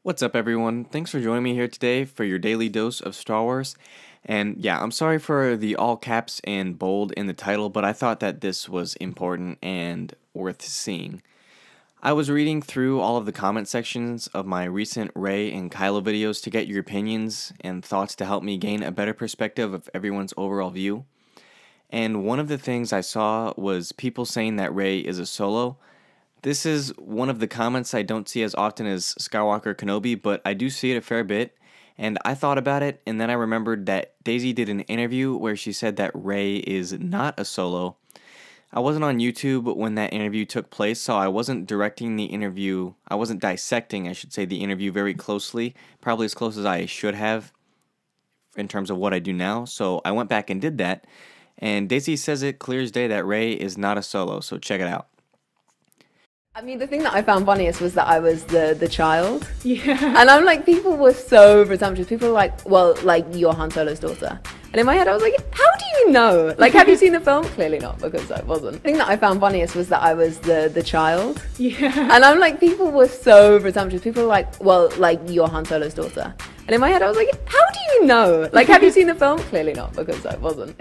What's up, everyone? Thanks for joining me here today for your daily dose of Star Wars. And yeah, I'm sorry for the all caps and bold in the title, but I thought that this was important and worth seeing. I was reading through all of the comment sections of my recent Rey and Kylo videos to get your opinions and thoughts to help me gain a better perspective of everyone's overall view. And one of the things I saw was people saying that Rey is a solo. This is one of the comments I don't see as often as Skywalker Kenobi, but I do see it a fair bit, and I thought about it, and then I remembered that Daisy did an interview where she said that Rey is not a solo. I wasn't on YouTube when that interview took place, so I wasn't dissecting, I should say, the interview very closely, probably as close as I should have in terms of what I do now, so I went back and did that, and Daisy says it clear as day that Rey is not a solo, so check it out. I mean, the thing that I found funniest was that I was the child. Yeah. And I'm like, people were so presumptuous. People were like, well, like, you're Han Solo's daughter. And in my head, I was like, how do you know? Like, have you seen the film? Clearly not, because I wasn't. The thing that I found funniest was that I was the child. Yeah. And I'm like, people were so presumptuous. People were like, well, like, you're Han Solo's daughter. And in my head, I was like, how do you know? Like, have you seen the film? Clearly not, because I wasn't.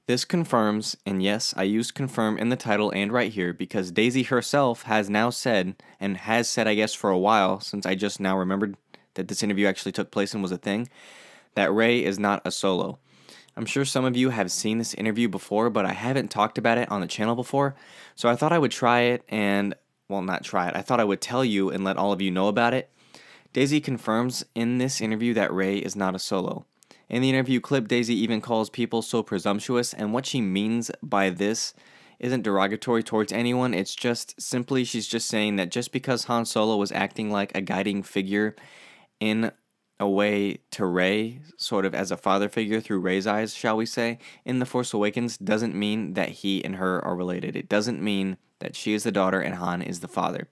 This confirms, and yes, I used confirm in the title and right here because Daisy herself has now said, and has said I guess for a while, since I just now remembered that this interview actually took place and was a thing, that Rey is not a solo. I'm sure some of you have seen this interview before, but I haven't talked about it on the channel before, so I thought I would try it and, well, not try it, I thought I would tell you and let all of you know about it. Daisy confirms in this interview that Rey is not a solo. In the interview clip, Daisy even calls people so presumptuous, and what she means by this isn't derogatory towards anyone, it's just simply she's just saying that just because Han Solo was acting like a guiding figure in a way to Rey, sort of as a father figure through Rey's eyes, shall we say, in The Force Awakens, doesn't mean that he and her are related. It doesn't mean that she is the daughter and Han is the father.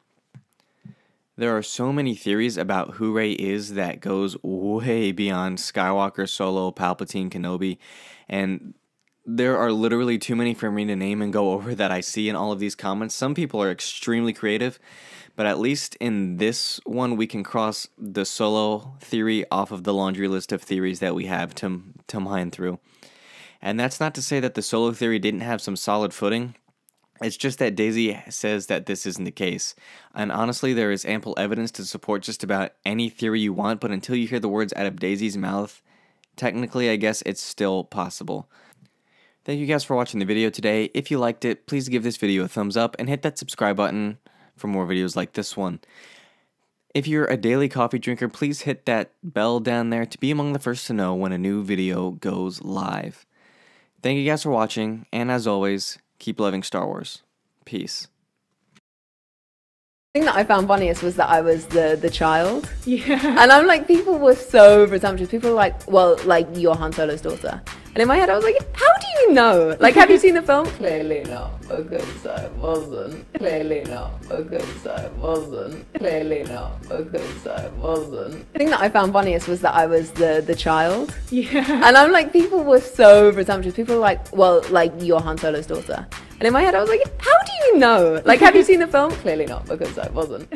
There are so many theories about who Rey is that goes way beyond Skywalker, Solo, Palpatine, Kenobi, and there are literally too many for me to name and go over that I see in all of these comments. Some people are extremely creative, but at least in this one we can cross the Solo theory off of the laundry list of theories that we have to mine through. And that's not to say that the Solo theory didn't have some solid footing. It's just that Daisy says that this isn't the case. And honestly, there is ample evidence to support just about any theory you want, but until you hear the words out of Daisy's mouth, technically, I guess it's still possible. Thank you guys for watching the video today. If you liked it, please give this video a thumbs up and hit that subscribe button for more videos like this one. If you're a daily coffee drinker, please hit that bell down there to be among the first to know when a new video goes live. Thank you guys for watching, and as always, keep loving Star Wars. Peace. The thing that I found funniest was that I was the child. Yeah. And I'm like, people were so presumptuous. People were like, well, like, you're Han Solo's daughter. And in my head, I was like, how do you know? Like, have you seen the film? Clearly not, because I wasn't. Clearly not, because I wasn't. Clearly not, because I wasn't. The thing that I found funniest was that I was the child. Yeah. And I'm like, people were so presumptuous. People were like, well, like, you're Han Solo's daughter. And in my head, I was like, how do you know? Like, have you seen the film? Clearly not, because I wasn't.